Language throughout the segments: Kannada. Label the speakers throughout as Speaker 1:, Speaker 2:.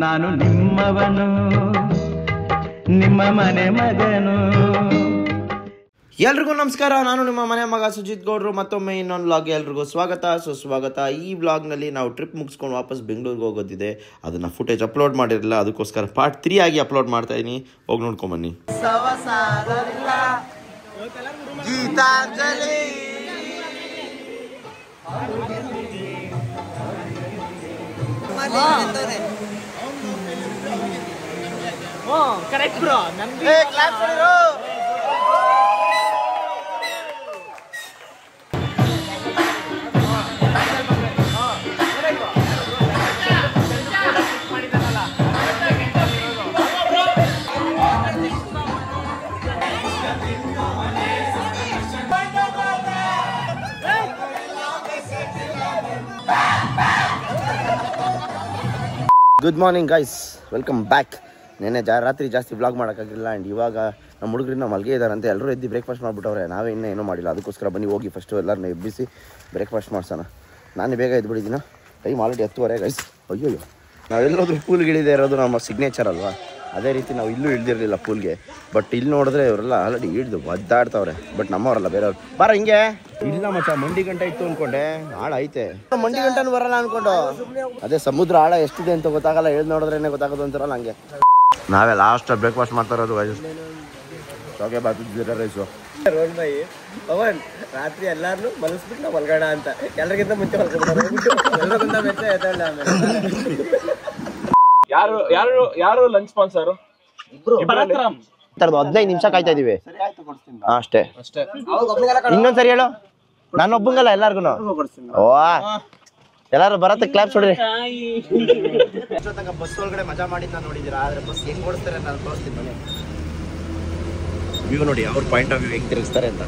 Speaker 1: ನಾನು ನಿಮ್ಮವನು, ನಿಮ್ಮ ಮನೆ ಮಗನು.
Speaker 2: ಎಲ್ರಿಗೂ ನಮಸ್ಕಾರ. ನಾನು ನಿಮ್ಮ ಮನೆ ಮಗ ಸುಜಿತ್ ಗೌಡ್ರು. ಮತ್ತೊಮ್ಮೆ ಇನ್ನೊಂದು ವ್ಲಾಗ್ಗೆ ಎಲ್ರಿಗೂ ಸ್ವಾಗತ ಸುಸ್ವಾಗತ. ಈ ವ್ಲಾಗ್ನಲ್ಲಿ ನಾವು ಟ್ರಿಪ್ ಮುಗಿಸ್ಕೊಂಡು ವಾಪಸ್ ಬೆಂಗಳೂರಿಗೆ ಹೋಗೋದಿದೆ. ಅದನ್ನು ಫುಟೇಜ್ ಅಪ್ಲೋಡ್ ಮಾಡಿರಲಿಲ್ಲ, ಅದಕ್ಕೋಸ್ಕರ ಪಾರ್ಟ್ 3 ಆಗಿ ಅಪ್ಲೋಡ್ ಮಾಡ್ತಾ ಇದ್ದೀನಿ. ಹೋಗಿ ನೋಡ್ಕೊಂಬನ್ನಿ. Geetanjali
Speaker 3: correct bro.
Speaker 2: Good morning guys, welcome back. ನೆನ್ನೆ ರಾತ್ರಿ ಜಾಸ್ತಿ ವ್ಲಾಗ್ ಮಾಡೋಕ್ಕಾಗಿಲ್ಲ. ಆ್ಯಂಡ್ ಇವಾಗ ನಮ್ಮ ಹುಡುಗರಿಂದ ಮಲ್ಗೆ ಇದ್ದಾರಂತೆ. ಎಲ್ಲರೂ ಎದ್ದು ಬ್ರೇಕ್ಫಾಸ್ಟ್ ಮಾಡಿಬಿಟ್ಟವ್ರೆ. ನಾವೇ ಇನ್ನೂ ಏನೂ ಮಾಡಿಲ್ಲ. ಅದಕ್ಕೋಸ್ಕರ ಬನ್ನಿ ಹೋಗಿ ಫಸ್ಟು ಎಲ್ಲರನ್ನ ಎಬ್ಬಿಸಿ ಬ್ರೇಕ್ಫಾಸ್ಟ್ ಮಾಡ್ಸೋಣ. ನಾನು ಬೇಗ ಎದ್ಬಿಟ್ಟಿದ್ದೀನ. Time already 10:30 guys. ಅಯ್ಯೋ, ನಾವೆಲ್ಲೋದ್ರೂ ಪೂಲ್ಗೆ ಇಳಿದೇ ಇರೋದು ನಮ್ಮ ಸಿಗ್ನೇಚರ್ ಅಲ್ವಾ. ಅದೇ ರೀತಿ ನಾವು ಇಲ್ಲೂ ಇಳ್ದಿರಲಿಲ್ಲ ಪೂಲ್ಗೆ. ಬಟ್ ಇಲ್ಲಿ ನೋಡಿದ್ರೆ ಇವರೆಲ್ಲ ಆಲ್ರೆಡಿ ಹಿಡಿದು ಒದ್ದಾಡ್ತಾವ್ರೆ. ಬಟ್ ನಮ್ಮವರಲ್ಲ, ಬೇರೆಯವ್ರು. ಬಾರ ಹಿಂಗೆ. ಇಲ್ಲ ಮಚ್ಚ, ಮಂಡಿ ಗಂಟ ಇತ್ತು ಅನ್ಕೊಂಡೆ. ಆಳ ಐತೆ, ಮಂಡಿ ಗಂಟನೂ ಬರಲ್ಲ ಅನ್ಕೊಂಡು. ಅದೇ ಸಮುದ್ರ ಆಳ ಎಷ್ಟಿದೆ ಅಂತ ಗೊತ್ತಾಗಲ್ಲ, ಹೇಳ್ದು ನೋಡಿದ್ರೇನೆ ಗೊತ್ತಾಗೋದು ಅಂತಾರಲ್ಲ ಹಂಗೆ. ನಾವೇ ಲಾಸ್ಟ್ ಬ್ರೇಕ್ಫಾಸ್ಟ್ ಮಾಡ್ತಾ ಇರೋದು. ಓಕೆ, ಬಾತು ಜೀರಾ ರೈಸು.
Speaker 3: ಪವನ್ ರಾತ್ರಿ ಎಲ್ಲಾರು ಮಲಗಿಸ್ಬಿಟ್ಟು ನಾವು ಮಲ್ಗೋಣ ಅಂತ ಎಲ್ಲರಿಗಿಂತ ಮುಂಚೆ
Speaker 4: ಯಾರು ಲಂಚ್ ಸ್ಪಾನ್ಸರ್?
Speaker 2: 15 ನಿಮಿಷ ಕಾಯ್ತಾ ಇದೀವಿ ಅಷ್ಟೇ. ಇನ್ನೊಂದ್ಸರಿ ಹೇಳು. ನಾನು ಒಬ್ಬಂಗಲ್ಲ, ಎಲ್ಲಾರ್ಗು. ಓ, ಎಲ್ಲಾರು ಬರತ್ತೆ ಕ್ಲಾಪ್ಸ್ ಹೊಡ್ರಿ. ಬಸ್ ಒಳಗಡೆ ಮಜಾ ಮಾಡಿದ್ನ ನೋಡಿದೀರಾ? ಆದ್ರೆ ಬಸ್ ಹೆಂಗ್ ಓಡಿಸ್ತಾರೆ ನಾನು ತೋರಿಸ್ತೀನಿ ಮನೆ ವ್ಯೂ ನೋಡಿ. ಅವ್ರ ಪಾಯಿಂಟ್ ಆಫ್ ವ್ಯೂ ಹೆಂಗ್ ತಿರುಗಿಸ್ತಾರೆ ಅಂತ.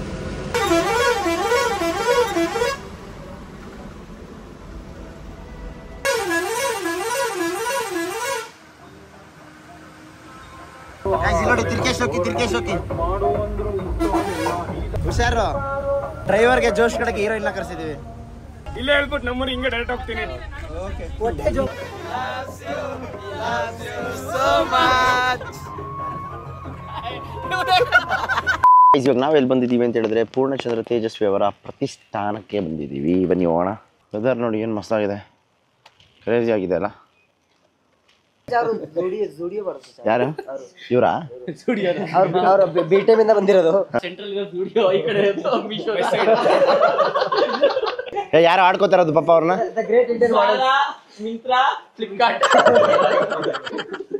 Speaker 2: ನೋಡಿ, ತಿರ್ಕೇಶ್ ಹೋಗಿ ಹುಷಾರು. ಡ್ರೈವರ್ಗೆ ಜೋಶ್ ಕಡೆಗೆ ಹೀರೋಯಿನ್ ಕರ್ಸಿದೀವಿ.
Speaker 4: ಇಲ್ಲೇ ಹೇಳ್ಬಿಟ್ಟು ನಮ್ಮೂರು ಹಿಂಗೆ ಡೈರೆಕ್ಟ್ ಹೋಗ್ತೀನಿ.
Speaker 2: ಇವಾಗ ನಾವು ಎಲ್ಲಿ ಬಂದಿದ್ದೀವಿ ಅಂತ ಹೇಳಿದ್ರೆ ಪೂರ್ಣಚಂದ್ರ ತೇಜಸ್ವಿ ಅವರ ಪ್ರತಿಷ್ಠಾನಕ್ಕೆ ಬಂದಿದ್ದೀವಿ. ಬನ್ನಿ ಹೋಗೋಣ. ವೆದರ್ ನೋಡಿ ಏನು ಮಸ್ತಾಗಿದೆ, ಕ್ರೇಜಿ ಆಗಿದೆ ಅಲ್ಲ. ಯಾರು ಇವರಾ?
Speaker 3: ಬಿಟೆಮ್ ಇಂದ ಬಂದಿರೋದು.
Speaker 2: ಯಾರು ಆಡ್ಕೋತಾರದು ಪಾಪ ಅವ್ರನ್ನ.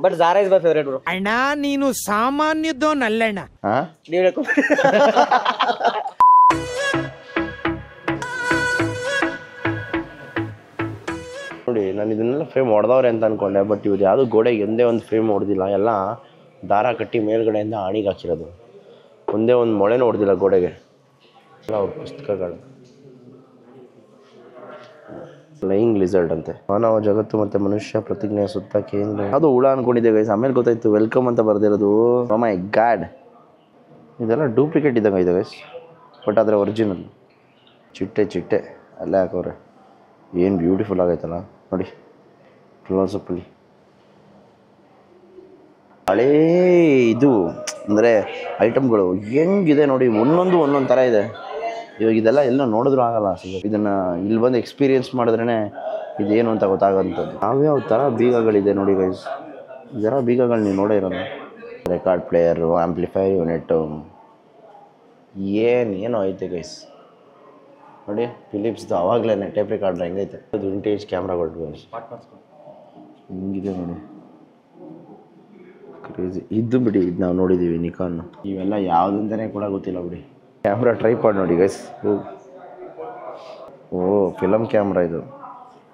Speaker 3: But Zara is my favourite bro.
Speaker 5: ಅಣ್ಣ ನೀನು ಸಾಮಾನ್ಯದೋನಲ್ಲಣ್ಣ.
Speaker 2: ನೋಡಿ, ನಾನು ಇದನ್ನೆಲ್ಲ ಫ್ರೇಮ್ ಹೊಡೆದವ್ರೆ ಅಂತ ಅನ್ಕೊಂಡೆ. ಬಟ್ ಇವ್ರು ಯಾವುದು ಗೋಡೆಗೆ ಒಂದೇ ಒಂದು ಫ್ರೇಮ್ ಹೊಡೆದಿಲ್ಲ, ಎಲ್ಲ ದಾರ ಕಟ್ಟಿ ಮೇಲ್ಗಡೆಯಿಂದ ಆಣಿಗೆ ಹಾಕಿರೋದು. ಒಂದೇ ಒಂದು ಮೊಳೆನೂ ಹೊಡೆದಿಲ್ಲ ಗೋಡೆಗೆ. ಎಲ್ಲ ಅವ್ರ ಪುಸ್ತಕಗಳು. ಫ್ಲೈಯಿಂಗ್ ಲಿಸರ್ಡ್ ಅಂತೆ. ಮಾನವ ಜಗತ್ತು ಮತ್ತು ಮನುಷ್ಯ ಪ್ರತಿಜ್ಞೆಯ ಸುತ್ತ ಕೇಂದ್ರ. ಅದು ಹುಳ ಅನ್ಕೊಂಡಿದ್ದೆ ಗೈಸ್, ಆಮೇಲೆ ಗೊತ್ತಾಯ್ತು ವೆಲ್ಕಮ್ ಅಂತ ಬರ್ದಿರೋದು. ಓ ಮೈ ಗಾಡ್, ಇದೆಲ್ಲ ಡೂಪ್ಲಿಕೇಟ್ ಇದ್ದಂಗೆ ಇದೆ ಗೈಸ್. ಬಟ್ ಆದರೆ ಒರಿಜಿನಲ್. ಚಿಟ್ಟೆ ಅಲ್ಲೇ ಹಾಕವ್ರೆ. ಏನು ಬ್ಯೂಟಿಫುಲ್ ಆಗೈತಲ್ಲ ನೋಡಿ. ಕ್ಲೋಸಪ್ಪಲ್ಲಿ ಹಳೇ ಇದು ಅಂದರೆ ಐಟಮ್ಗಳು ಹೆಂಗಿದೆ ನೋಡಿ. ಒಂದೊಂದು ಥರ ಇದೆ. ಇವಾಗ ಇದೆಲ್ಲ ಎಲ್ಲ ನೋಡಿದ್ರು ಆಗಲ್ಲ. ಇದನ್ನು ಇಲ್ಲಿ ಬಂದು ಎಕ್ಸ್ಪೀರಿಯೆನ್ಸ್ ಮಾಡಿದ್ರೇ ಇದೇನು ಅಂತ ಗೊತ್ತಾಗೋಂಥದ್ದು. ಯಾವ್ಯಾವ ಥರ ಬೀಗಗಳಿದೆ ನೋಡಿ ಗೈಸ್. ಇದೆಲ್ಲ ಬೀಗಗಳು ನೀವು ನೋಡೇ ಇರೋದು. ರೆಕಾರ್ಡ್ ಪ್ಲೇಯರು, ಆಂಪ್ಲಿಫೈರ್ ಯೂನಿಟ್ಟು, ಏನೋ ಐತೆ ಗೈಸ್ ನೋಡಿ. ಫಿಲಿಪ್ಸ್ದು ಅವಾಗಲೇ ಟೇಪ್ ರೆಕಾರ್ಡ್ರ್ ಹೆಂಗೈತೆ. ಅದು ವಿಂಟೇಜ್ ಕ್ಯಾಮ್ರಾಗಳು ಗೈಸ್ ಹಿಂಗಿದೆ ನೋಡಿ. ಕ್ರೇಜಿ. ಇದು ಬಿಡಿ, ಇದು ನಾವು ನೋಡಿದ್ದೀವಿ ನಿಕಾನ್. ಇವೆಲ್ಲ ಯಾವುದಂತಲೇ ಕೂಡ ಗೊತ್ತಿಲ್ಲ ಬಿಡಿ. ಕ್ಯಾಮ್ರಾ ಟ್ರೈಪಾಡ್ ನೋಡಿ ಗೈಸ್. ಓ, ಫಿಲಮ್ ಕ್ಯಾಮ್ರಾ ಇದು.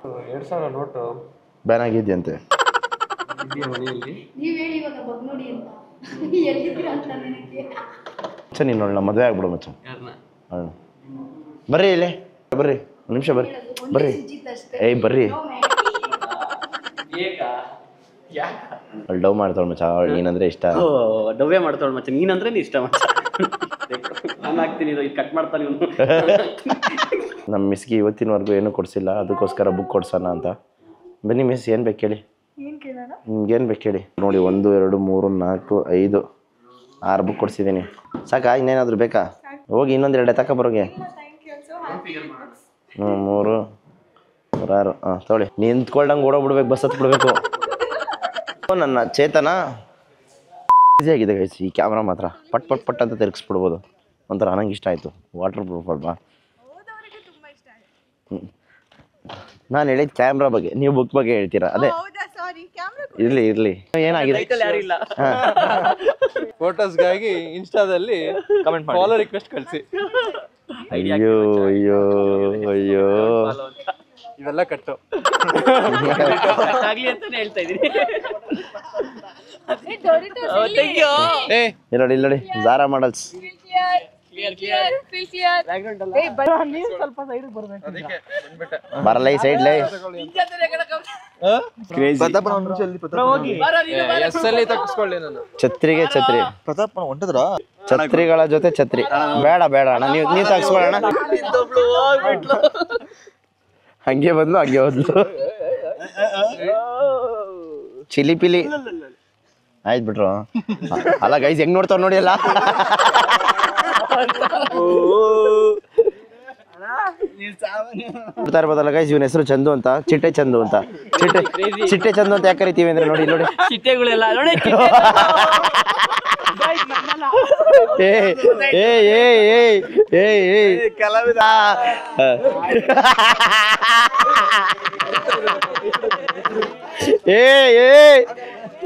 Speaker 3: 2000 ನೋಟು
Speaker 2: ಬ್ಯಾನ್ ಆಗಿದೆಯಂತೆ. ಮಚ್ಚ ನೀನು ನೋಡೋಣ, ಮದುವೆ ಆಗ್ಬಿಡು ಮಚ್ಚ. ಬರ್ರಿ ಇಲ್ಲಿ ಬರ್ರಿ, ಒಂದು ನಿಮಿಷ ಬರ್ರಿ. ಏಯ್ ಬರ್ರಿ. ಅವಳು ಡವ್ ಮಾಡ್ತಾಳು ಮಚ್ಚ. ನೀನಂದ್ರೆ ಇಷ್ಟ.
Speaker 6: ಡವ್ವೇ ಮಾಡ್ತಾಳು ಮಚ್ಚ. ನೀನಂದ್ರೆ ನೀ ಇಷ್ಟ ಮಚ್ಚ. ನಾನು ಹಾಕ್ತೀನಿ, ಇದು ಕಟ್ ಮಾಡ್ತಾನೆ ಇವನು.
Speaker 2: ನಮ್ಮ ಮಿಸ್ಗೆ ಇವತ್ತಿನವರೆಗೂ ಏನೂ ಕೊಡಿಸಿಲ್ಲ, ಅದಕ್ಕೋಸ್ಕರ ಬುಕ್ ಕೊಡ್ಸೋಣ ಅಂತ. ಬನ್ನಿ ಮಿಸ್, ಏನು ಬೇಕು ಹೇಳಿ. ನಿಮ್ಗೇನು ಬೇಕು ಹೇಳಿ ನೋಡಿ 1 2 3 4 5 6 ಬುಕ್ ಕೊಡ್ಸಿದ್ದೀನಿ ಸಾಕಾ ಇನ್ನೇನಾದರೂ ಬೇಕಾ ಹೋಗಿ ಇನ್ನೊಂದು 2 ತಗೊಬರೋಗೆ 3 3 6 ಹಾಂ ತೊಗೊಳ್ಳಿ ನಿಂತ್ಕೊಳ್ದಂಗೆ ಓಡೋಗ್ಬಿಡ್ಬೇಕು ಬಸ್ ಹತ್ಬಿಡ್ಬೇಕು ನನ್ನ ಚೇತನ ಈಸಿ ಆಗಿದೆ ಗೈಸ್ ಈ ಕ್ಯಾಮ್ರಾ ಮಾತ್ರ ಪಟ್ ಪಟ್ ಪಟ್ ಅಂತ ತಿರುಗಿಸ್ಬಿಡ್ಬೋದು ಒಂಥರ ನನಗೆ ಇಷ್ಟ ಆಯಿತು ವಾಟರ್ ಪ್ರೂಫ್ ಅಲ್ವಾ ನಾನು ಹೇಳಿದ ಕ್ಯಾಮ್ರಾ ಬಗ್ಗೆ ನೀವು ಬುಕ್ ಬಗ್ಗೆ ಹೇಳ್ತೀರಾ ಅದೇ ಇರ್ಲಿ ಏನಾಗಿದೆ
Speaker 7: ಫೋಟೋಸ್ಗಾಗಿ ಇನ್ಸ್ಟಾದಲ್ಲಿ ಕಮೆಂಟ್ ಮಾಡಿ ಫಾಲೋ ರಿಕ್ವೆಸ್ಟ್ ಕಳಿಸಿ
Speaker 2: ಅಯ್ಯೋ ಅಯ್ಯೋ ಅಯ್ಯೋ
Speaker 7: ಇವೆಲ್ಲ ಕಟ್ಟು
Speaker 6: ಆಗ್ಲಿ ಅಂತಾನೆ ಹೇಳ್ತಾ ಇದೀನಿ
Speaker 2: ಇಲ್ಲಿ ನೋಡಿ ಝಾರಾ ಮಾಡಲ್ಸ್ ಬರಲ್ಲ ಈ ಸೈಡ್ ಲೈ ಛತ್ರಿಗೆ ಛತ್ರಿ ಛತ್ರಿಗಳ ಜೊತೆ ಛತ್ರಿ ಬೇಡ ಬೇಡ ಅಣ್ಣ ನೀವು ತಗ್ಸ್ಕೊಳ್ಳೋಣ ಹಂಗೆ ಬಂದ್ಲು ಹಂಗೆ ಹೋದ್ಲು ಚಿಲಿ ಪಿಲಿ ಆಯ್ತು ಬಿಟ್ರು ಅಲ್ಲ ಗೈಸ್ ಹೆಂಗ್ ನೋಡ್ತಾವ್ ನೋಡಿ ಅಲ್ಲ ನೋಡ್ತಾ ಇರ್ಬೋದಲ್ಲ ಗೈಸ್ ಇವನ ಹೆಸರು ಚಂದು ಅಂತ ಚಿಟ್ಟೆ ಚಂದು ಅಂತ ಚಿಟ್ಟೆ ಚಂದು ಅಂತ ಯಾಕೆ ಕರಿತೀವಿ ಅಂದ್ರೆ ನೋಡಿ ನೋಡಿ
Speaker 6: ಚಿಟ್ಟೆಗಳೆಲ್ಲ ನೋಡಿ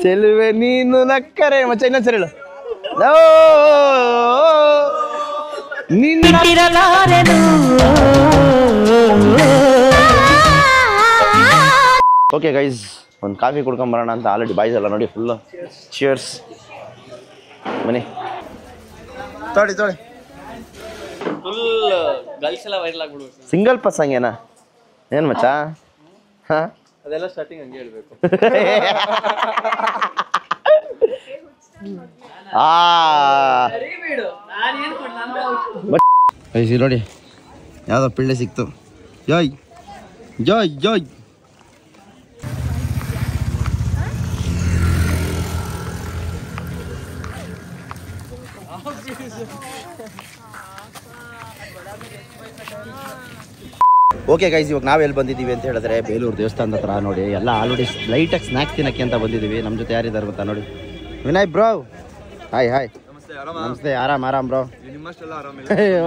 Speaker 2: ಚೆಲುವೆ ನೀನು ನಕ್ಕರೆ ಮಚ್ಚ ಇನ್ನೊಂದ್ ಸರಿ ಹೇಳು ಓಕೆ ಗೈಸ್ ಒಂದು ಕಾಫಿ ಕುಡ್ಕೊಂಬರೋಣ ಅಂತ ಆಲ್ರೆಡಿ ಬಾಯ್ಸ್ ಎಲ್ಲ ನೋಡಿ ಫುಲ್ಲು ಚಿಯರ್ಸ್ ಬನ್ನಿ ತೊಳಿ
Speaker 6: ಫುಲ್ ಗರ್ಲ್ಸ್ ಎಲ್ಲ ವೈರಲ್ ಆಗ್ಬಿಡ್ಬೇಕು
Speaker 2: ಸಿಂಗಲ್ ಪಸ್ ಹಂಗೇನಾ ಏನು ಮಚ್ಚ ಹಾಂ
Speaker 7: ಅದೆಲ್ಲ ಸ್ಟಾರ್ಟಿಂಗ್ ಹಂಗೆ ಹೇಳ್ಬೇಕು
Speaker 2: ನೋಡಿ ಯಾವ್ದೋ ಪಿಳ್ಳೆ ಸಿಕ್ತು ಜಾಯ್ ಜಾಯ್ ಜಾಯ್ ಓಕೆ ಗೈಸ್ ಇವಾಗ ನಾವೆಲ್ಲಿ ಬಂದಿದ್ದೀವಿ ಅಂತ ಹೇಳಿದ್ರೆ ಬೇಲೂರು ದೇವಸ್ಥಾನದ ಹತ್ರ ನೋಡಿ ಎಲ್ಲ ಆಲ್ರೆಡಿ ಲೈಟಾಗಿ ಸ್ನ್ಯಾಕ್ಸ್ ತಿನ್ನಕ್ಕೆ ಅಂತ ಬಂದಿದ್ದೀವಿ ನಮ್ಮ ಜೊತೆ ಯಾರಿದ್ದಾರೆ ಗೊತ್ತಾ ನೋಡಿ ವಿನಯ್ ಬ್ರೋ ಹಾಯ್ ಹಾಯ್ ನಮಸ್ತೆ ಆರಾಮ್ ಬ್ರೋ ಅಯ್ಯೋ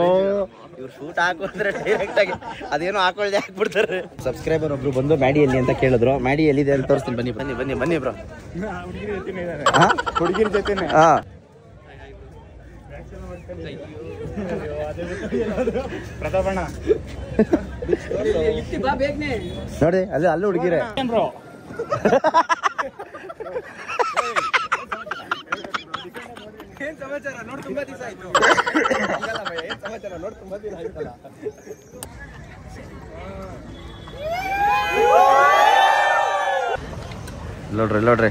Speaker 2: ಇವ್ರು ಶೂಟ್ ಹಾಕು ಅಂದ್ರೆ ಡೈರೆಕ್ಟ್ ಆಗಿ ಅದೇನೋ ಹಾಕೊಳ್ದೆ ಹಾಕ್ಬಿಡ್ತಾರೆ ಸಬ್ಸ್ಕ್ರೈಬರ್ ಒಬ್ರು ಬಂದು ಮ್ಯಾಡಿ ಎಲ್ಲಿ ಅಂತ ಕೇಳಿದ್ರು ಮ್ಯಾಡಿ ಎಲ್ಲಿದೆ ಅಂತ ತೋರಿಸ್ತೀನಿ ಬನ್ನಿ ಬ್ರೋ ಹುಡುಗಿರ ಜೊತೆ ಹಾಂ
Speaker 1: ಪ್ರತಾಪಣ್ಣ
Speaker 2: ನೋಡಿ ಅಲ್ಲೂ ಹುಡುಗಿರೆ
Speaker 3: ಸಮಾಚಾರ ನೋಡಿ ತುಂಬಾ ದಿವಸ ಆಯ್ತು ಸಮಾಚಾರ ನೋಡಿ ತುಂಬಾ ದಿನ ಆಯ್ತಲ್ಲ
Speaker 2: ನೋಡ್ರಿ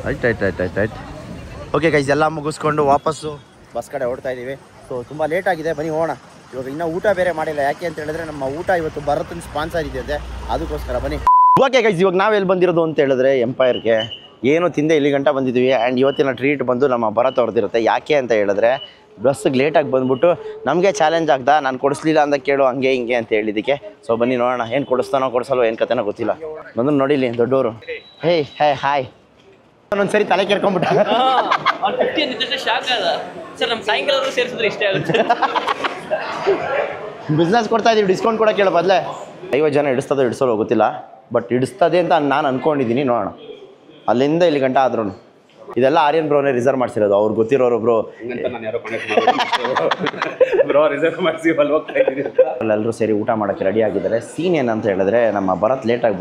Speaker 2: ಆಯ್ತು ಓಕೆ ಗೈಸ್ ಎಲ್ಲ ಮುಗಿಸ್ಕೊಂಡು ವಾಪಸ್ಸು ಬಸ್ ಕಡೆ ಓಡ್ತಾ ಇದ್ದೀವಿ ಸೊ ತುಂಬ ಲೇಟ್ ಆಗಿದೆ ಬನ್ನಿ ಹೋಗೋಣ ಇವಾಗ ಇನ್ನೂ ಊಟ ಬೇರೆ ಮಾಡಿಲ್ಲ ಯಾಕೆ ಅಂತ ಹೇಳಿದ್ರೆ ನಮ್ಮ ಊಟ ಇವತ್ತು ಭರತನ ಸ್ಪಾನ್ಸರ್ ಇದೆಯಂತೆ ಅದಕ್ಕೋಸ್ಕರ ಬನ್ನಿ ಓಕೆ ಗೈಸ್ ಇವಾಗ ನಾವೆಲ್ಲಿ ಬಂದಿರೋದು ಅಂತ ಹೇಳಿದ್ರೆ ಎಂಪೈರ್ಗೆ ಏನು ತಿಂದೆ ಇಲ್ಲಿ ಗಂಟ ಬಂದಿದ್ದೀವಿ ಆ್ಯಂಡ್ ಇವತ್ತಿನ ಟ್ರೀಟ್ ಬಂದು ನಮ್ಮ ಭರತ್ ಅವ್ರದ್ದಿರುತ್ತೆ ಯಾಕೆ ಅಂತ ಹೇಳಿದ್ರೆ ಬಸ್ಸಿಗೆ ಲೇಟಾಗಿ ಬಂದ್ಬಿಟ್ಟು ನಮಗೆ ಚಾಲೆಂಜ್ ಆಗ್ದ ನಾನು ಕೊಡಿಸ್ಲಿಲ್ಲ ಅಂತ ಕೇಳು ಹಂಗೆ ಹಿಂಗೆ ಅಂತ ಹೇಳಿದ್ದಕ್ಕೆ ಸೊ ಬನ್ನಿ ನೋಡೋಣ ಏನು ಕೊಡಿಸ್ತಾನೋ ಕೊಡಿಸಲ್ವೋ ಏನು ಕತೆನೋ ಗೊತ್ತಿಲ್ಲ ಬಂದು ನೋಡಿಲಿ ದೊಡ್ಡವರು ಹಾಯ್ ಒಂದೊಂದ್ಸರಿ ತಲೆ ಕೆರ್ಕೊಂಡ್ಬಿಟ್ಟ
Speaker 6: ಶಾಕ್ ಅದ ಸರ್ ನಮ್ಮ ಸಾಯಂಕಾಲ ಸೇರಿಸಿದ್ರೆ ಇಷ್ಟೇ ಆಗುತ್ತೆ
Speaker 2: ಬಿಸ್ನೆಸ್ ಕೊಡ್ತಾ ಇದೀವಿ ಡಿಸ್ಕೌಂಟ್ ಕೂಡ ಕೇಳೋ ಬದಲೇ 50 ಜನ ಹಿಡಿಸ್ತದೋ ಹಿಡಿಸೋಲ್ಲ ಗೊತ್ತಿಲ್ಲ ಬಟ್ ಹಿಡಿಸ್ತದೆ ಅಂತ ನಾನು ಅಂದ್ಕೊಂಡಿದ್ದೀನಿ ನೋಡೋಣ ಅಲ್ಲಿಂದ ಇಲ್ಲಿ ಗಂಟ ಆದ್ರೂ ಇದೆಲ್ಲ ಆರ್ಯನ್ ಬ್ರೋನೇ ರಿಸರ್ವ್ ಮಾಡಿಸಿರೋದು ಅವ್ರು ಗೊತ್ತಿರೋರು ಬ್ರೋ ಎಲ್ಲರೂ ಸೇರಿ ಊಟ ಮಾಡೋಕ್ಕೆ ರೆಡಿ ಆಗಿದ್ದಾರೆ ಸೀನ್ ಏನಂತ ಹೇಳಿದ್ರೆ ನಮ್ಮ ಭರತ್ ಲೇಟಾಗಿ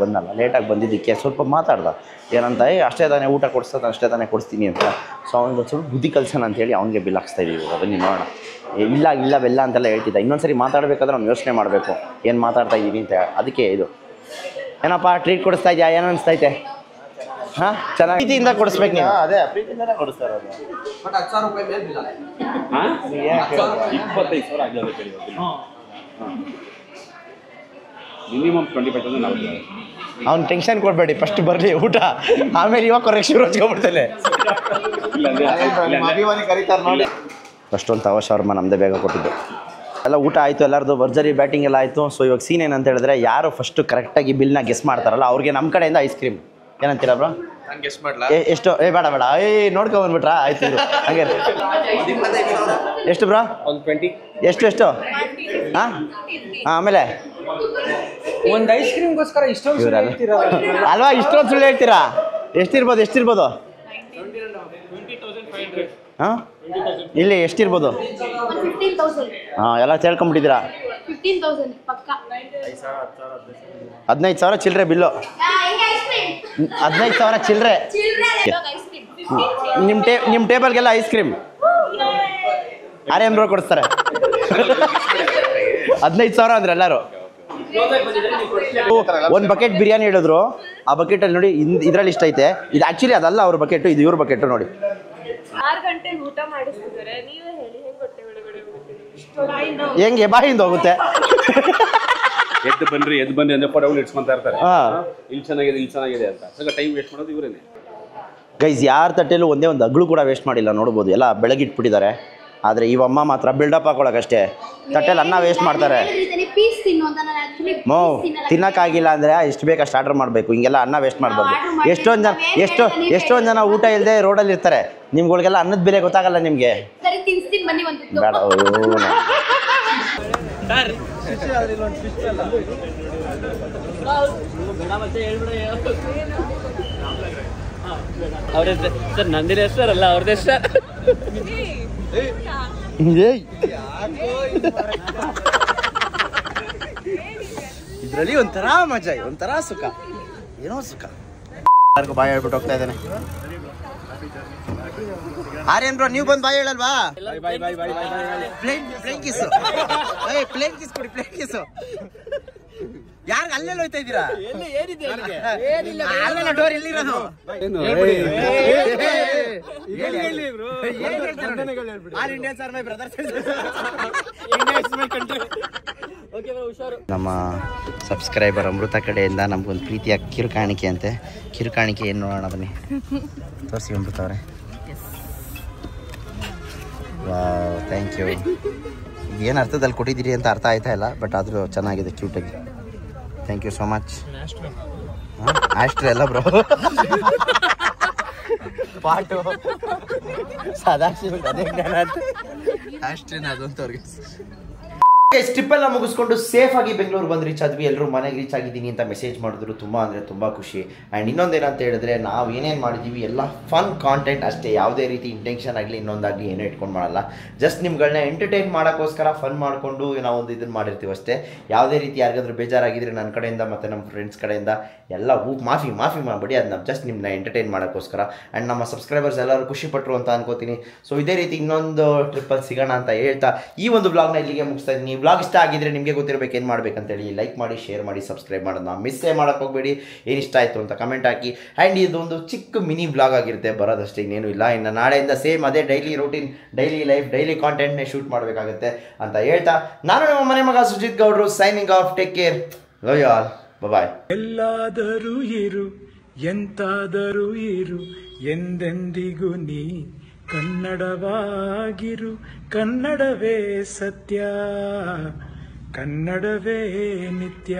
Speaker 2: ಬಂದಿದ್ದಕ್ಕೆ ಸ್ವಲ್ಪ ಮಾತಾಡ್ದ ಏನಂತ ಅಷ್ಟೇ ತಾನೇ ಊಟ ಕೊಡಿಸ್ತದೆ ಅಷ್ಟೇ ತಾನೇ ಕೊಡಿಸ್ತೀನಿ ಅಂತ ಸೊ ಅವ್ನಿಗೆ ಸ್ವಲ್ಪ ಬುದ್ಧಿ ಕಲ್ಸೋಣ ಅಂತೇಳಿ ಅವ್ನಿಗೆ ಬಿಲ್ ಹಾಕ್ಸ್ತಾ ಇದ್ದೀವಿ ಬನ್ನಿ ನೋಡೋಣ ಇಲ್ಲ ಬೆಲ್ಲ ಅಂತೆಲ್ಲ ಹೇಳ್ತಿದ್ದ ಇನ್ನೊಂದ್ಸರಿ ಮಾತಾಡಬೇಕಾದ್ರೆ ಅವ್ನು ಯೋಚನೆ ಮಾಡಬೇಕು ಏನು ಮಾತಾಡ್ತಾ ಇದ್ದೀನಿ ಅಂತ ಅದಕ್ಕೆ ಇದು ಏನಪ್ಪ ಟ್ರೀಟ್ ಕೊಡಿಸ್ತಾ ಇದೆಯಾ ಏನು ಅನಿಸ್ತೈತೆ ಹಾಂ ಚೆನ್ನಾಗಿ ಪ್ರೀತಿಯಿಂದ ಕೊಡಿಸ್ಬೇಕು ನೀವು ಅದೇ ಪ್ರೀತಿಯಿಂದನೇ ಕೊಡಿಸ್ತಾರೆ ಅದು
Speaker 3: ಬಟ್ 10,000 ರೂಪಾಯಿ ಮೇಲೆ ಬಿಲ್ಲ
Speaker 4: 25,000 ಆಗಲ್ಲ
Speaker 8: ಮಿನಿಮಮ್ 25,000 ನಾವು
Speaker 2: ಅವ್ನು ಟೆನ್ಷನ್ ಕೊಡಬೇಡಿ, ಫಸ್ಟ್ ಬರಲಿ ಊಟ, ಆಮೇಲೆ ಇವಾಗ ಕೊರಕ್ಕೆ ಶುರು ಹಚ್ಕೊಂಡ್ಬಿಡ್ತಾನೆ. ಫಸ್ಟ್ ಒಂದು ತವ ಶವರ್ಮ ನಮ್ಮದೇ ಬೇಗ ಕೊಟ್ಟಿದ್ದು. ಎಲ್ಲ ಊಟ ಆಯಿತು, ಎಲ್ಲರದು ಭರ್ಜರಿ ಬ್ಯಾಟಿಂಗ್ ಎಲ್ಲ ಆಯಿತು. ಸೊ ಇವಾಗ ಸೀನ್ ಏನಂತ ಹೇಳಿದ್ರೆ, ಯಾರು ಫಸ್ಟು ಕರೆಕ್ಟಾಗಿ ಬಿಲ್ನ ಗೆಸ್ ಮಾಡ್ತಾರಲ್ಲ ಅವ್ರಿಗೆ ನಮ್ಮ ಕಡೆಯಿಂದ ಐಸ್ ಕ್ರೀಮ್. ಏನಂತೀರಾ ಬ್ರೋ? ಎಷ್ಟು? ಬೇಡ ನೋಡ್ಕೊಂಡ್ಬಿಟ್ರಾ? ಆಯ್ತು ಇದು ಹಂಗೆ. ಎಷ್ಟು ಬ್ರೋ?
Speaker 3: ಒಂದು 20.
Speaker 2: ಎಷ್ಟು? ಹಾಂ ಆಮೇಲೆ
Speaker 7: ಒಂದು ಐಸ್ ಕ್ರೀಮ್ಗೋಸ್ಕರ ಇಷ್ಟೊಂದು
Speaker 2: ಅಲ್ವಾ, ಇಷ್ಟೊಂದು ಸುಳ್ಳು ಹೇಳ್ತೀರಾ? ಎಷ್ಟಿರ್ಬೋದು? ಹಾಂ ಇಲ್ಲಿ ಎಷ್ಟಿರ್ಬೋದು? ಹಾಂ ಎಲ್ಲ ತಿಳ್ಕೊಂಬಿಟ್ಟಿದ್ದೀರಾ? 15,000 ಚಿಲ್ಲರೆ ಬಿಲ್ಲು. 15,000 ಚಿಲ್ಲರೆ. ನಿಮ್ಮ ಟೇಬಲ್ಗೆಲ್ಲ ಐಸ್ ಕ್ರೀಮ್ RM ಕೊಡಿಸ್ತಾರೆ. 15,000 ಅಂದ್ರೆ ಎಲ್ಲರೂ. ಒಂದು ಬಕೆಟ್ ಬಿರಿಯಾನಿ ಹೇಳಿದ್ರು, ಆ ಬಕೆಟಲ್ಲಿ ನೋಡಿ ಇದರಲ್ಲಿ ಇಷ್ಟ ಐತೆ. ಇದು ಆ್ಯಕ್ಚುಲಿ ಅದಲ್ಲ ಅವ್ರ ಬಕೆಟು, ಇದು ಇವ್ರ ಬಕೆಟು ನೋಡಿ.
Speaker 9: 6 ಗಂಟೆಗೆ ಊಟ ಮಾಡಿಸ್ತಿದ್ದಾರೆ, ನೀವೇ ಹೇಳಿ ಹೆಂಗೆ ಹೊಟ್ಟೆ ಒಳಗಡೆ ಹೋಗುತ್ತೆ?
Speaker 2: ಹೆಂಗೆ ಬಾಯಿಂದ ಹೋಗುತ್ತೆ?
Speaker 8: ಎದ್ದು ಬನ್ನಿ ಅಂದ್ರೆ ಫೋಟೋಗಳು ಇಟ್ಸ್ಕೊಂತಾ ಇರ್ತಾರೆ. ಇಲ್ಲಿ ಚೆನ್ನಾಗಿದೆ ಅಂತ. ಸೊ ಟೈಮ್ ವೇಸ್ಟ್ ಮಾಡೋದು ಇವರೇನೆ.
Speaker 2: ಗೈಸ್, ಯಾರ ತಟ್ಟೆಲ್ಲೂ ಒಂದೇ ಒಂದು ಅಗಳು ಕೂಡ ವೇಸ್ಟ್ ಮಾಡಿಲ್ಲ, ನೋಡ್ಬೋದು. ಎಲ್ಲ ಬೆಳಗಿಟ್ಬಿಟ್ಟಿದ್ದಾರೆ. ಆದರೆ ಇವಮ್ಮ ಮಾತ್ರ ಬಿಲ್ಡಪ್ ಹಾಕೊಳ್ಳೋಕಷ್ಟೇ ತಟ್ಟೆಲಿ ಅನ್ನ ವೇಸ್ಟ್ ಮಾಡ್ತಾರೆ. ತಿನ್ನೋಕ್ಕಾಗಿಲ್ಲ ಅಂದರೆ ಎಷ್ಟು ಬೇಕು ಅಷ್ಟು ಆರ್ಡ್ರ್ ಮಾಡಬೇಕು. ಹಿಂಗೆಲ್ಲ ಅನ್ನ ವೇಸ್ಟ್ ಮಾಡಬಾರ್ದು. ಎಷ್ಟೊಂದು ಜನ ಊಟ ಇಲ್ಲದೆ ರೋಡಲ್ಲಿ ಇರ್ತಾರೆ. ನಿಮ್ಗಳಿಗೆಲ್ಲ ಅನ್ನದ ಬೆಲೆ ಗೊತ್ತಾಗಲ್ಲ ನಿಮಗೆ. ಬೇಡ
Speaker 6: ಅವ್ರ ಸರ್ ನಂದಿನ ಹೆಸರಲ್ಲ ಅವ್ರದ್ದು ಸರ್.
Speaker 2: ಇದರಲ್ಲಿ ಒಂಥರ ಮಜಾ, ಒಂಥರ ಸುಖ, ಏನೋ ಸುಖ. ಎಲ್ಲರಿಗೂ ಬಾಯ್ ಹೇಳ್ಬಿಟ್ಟು ಹೋಗ್ತಾ ಇದ್ದಾನೆ. ಆರ್ಯನ್ ಬ್ರೋ, ನೀವು ಬಂದು ಬಾಯ್ ಹೇಳಲ್ವಾ? ಪ್ಲೇನ್ ಕಿಸ್ಸು ಕೊಡಿ, ಪ್ಲೇನ್ ಕಿಸ್ಸು. ಯಾರು ಅಲ್ಲೆಲ್ಲ ಹೋಯ್ತಾ ಇದ್ದೀರಾ? ಡೋರ್ ಎಲ್ಲಿರೋದು? ನಮ್ಮ ಸಬ್ಸ್ಕ್ರೈಬರ್ ಅಮೃತ ಕಡೆಯಿಂದ ನಮ್ಗೊಂದು ಪ್ರೀತಿಯ ಕಿರುಕಾಣಿಕೆ ಅಂತೆ. ಕಿರುಕಾಣಿಕೆ ಏನು ನೋಡೋಣ ಬನ್ನಿ, ತೋರಿಸಿ ಅಮೃತ ಅವರೇ. Wow, thank you. ಏನು ಅರ್ಥದಲ್ಲಿ ಕೊಟ್ಟಿದ್ದೀರಿ ಅಂತ ಅರ್ಥ ಆಯ್ತಾ ಇಲ್ಲ, ಬಟ್ ಆದರೂ ಚೆನ್ನಾಗಿದೆ, ಕ್ಯೂಟಾಗಿ. Thank you so much. ಅಷ್ಟೇ ಅಲ್ಲ ಬ್ರೋ, ಪಾಟು ಸದಾಶಿವ ಅದೇ ಜ್ಞಾನ ಅಂತ ಅಷ್ಟೇನ ಅದಂತವ್ರಿಗೆ. ಸ್ಟಿಪ್ ಎಲ್ಲ ಮುಗಿಸ್ಕೊಂಡು ಸೇಫ್ ಆಗಿ ಬೆಂಗಳೂರು ಬಂದು ರೀಚ್ ಆದ್ವಿ. ಎಲ್ಲರೂ ಮನೆಗೆ ರೀಚ್ ಆಗಿದ್ದೀನಿ ಅಂತ ಮೆಸೇಜ್ ಮಾಡಿದ್ರು. ತುಂಬ ಅಂದರೆ ತುಂಬ ಖುಷಿ. ಆ್ಯಂಡ್ ಇನ್ನೊಂದೇನಂತ ಹೇಳಿದ್ರೆ, ನಾವು ಏನೇನು ಮಾಡಿದ್ದೀವಿ ಎಲ್ಲ ಫನ್ ಕಾಂಟೆಂಟ್ ಅಷ್ಟೇ. ಯಾವುದೇ ರೀತಿ ಇಂಟೆನ್ಷನ್ ಆಗಲಿ ಇನ್ನೊಂದಾಗಲಿ ಏನೂ ಇಟ್ಕೊಂಡು ಮಾಡಲ್ಲ. ಜಸ್ಟ್ ನಿಮ್ಗಳನ್ನ ಎಂಟರ್ಟೈನ್ ಮಾಡೋಕ್ಕೋಸ್ಕರ ಫನ್ ಮಾಡಿಕೊಂಡು ನಾವು ಒಂದು ಇದನ್ನು ಮಾಡಿರ್ತೀವಿ ಅಷ್ಟೇ. ಯಾವುದೇ ರೀತಿ ಯಾರಿಗಾದ್ರೂ ಬೇಜಾರಾಗಿದ್ದರೆ ನನ್ನ ಕಡೆಯಿಂದ ಮತ್ತು ನಮ್ಮ ಫ್ರೆಂಡ್ಸ್ ಕಡೆಯಿಂದ ಎಲ್ಲ ಮಾಫಿ ಮಾಡಬೇಡಿ. ಅದು ನಾವು ಜಸ್ಟ್ ನಿಮ್ಮನ್ನ ಎಂಟರ್ಟೈನ್ ಮಾಡೋಕ್ಕೋಸ್ಕರ. ಆ್ಯಂಡ್ ನಮ್ಮ ಸಬ್ಸ್ಕ್ರೈಬರ್ಸ್ ಎಲ್ಲರೂ ಖುಷಿಪಟ್ಟರು ಅಂತ ಅನ್ಕೋತೀನಿ. ಸೊ ಇದೇ ರೀತಿ ಇನ್ನೊಂದು ಟ್ರಿಪ್ಪಲ್ಲಿ ಸಿಗೋಣ ಅಂತ ಹೇಳ್ತಾ ಈ ಒಂದು ಬ್ಲಾಗ್ನ ಇಲ್ಲಿಗೆ ಮುಗಿಸ್ತಾ ಇದ್ದೀನಿ. ಬ್ಲಾಗ್ ಇಷ್ಟ ಆಗಿದ್ರೆ ನಿಮಗೆ ಗೊತ್ತಿರಬೇಕು ಏನು ಮಾಡಬೇಕಂತೇಳಿ. ಲೈಕ್ ಮಾಡಿ, ಶೇರ್ ಮಾಡಿ, ಸಬ್ಸ್ಕ್ರೈಬ್ ಮಾಡೋದನ್ನ ಮಿಸ್ಸೇ ಮಾಡೋಕ್ಕೆ ಹೋಗಬೇಡಿ. ಏನು ಇಷ್ಟ ಆಯಿತು ಅಂತ ಕಮೆಂಟ್ ಹಾಕಿ. ಆ್ಯಂಡ್ ಇದೊಂದು ಚಿಕ್ಕ ಮಿನಿ ಬ್ಲಾಗ್ ಆಗಿರುತ್ತೆ, ಬರೋದಷ್ಟೇ, ಇನ್ನೇನು ಇಲ್ಲ. ಇನ್ನು ನಾಳೆಯಿಂದ ಸೇಮ್ ಅದೇ daily routine, daily life, daily ಕಾಂಟೆಂಟ್ನೇ ಶೂಟ್ ಮಾಡಬೇಕಾಗುತ್ತೆ ಅಂತ ಹೇಳ್ತಾ ನಾನು ನಿಮ್ಮ ಮನೆ ಮಗ ಸುಜಿತ್ ಗೌಡ್ರು signing off. Take care, love you all, bye.
Speaker 10: ಎಲ್ಲಾದರೂ ಇರು, ಎಂತಾದರೂ ಇರು, ಎಂದೆಂದಿಗೂ ನೀ ಕನ್ನಡವಾಗಿರು. ಕನ್ನಡವೇ ಸತ್ಯ, ಕನ್ನಡವೇ ನಿತ್ಯ.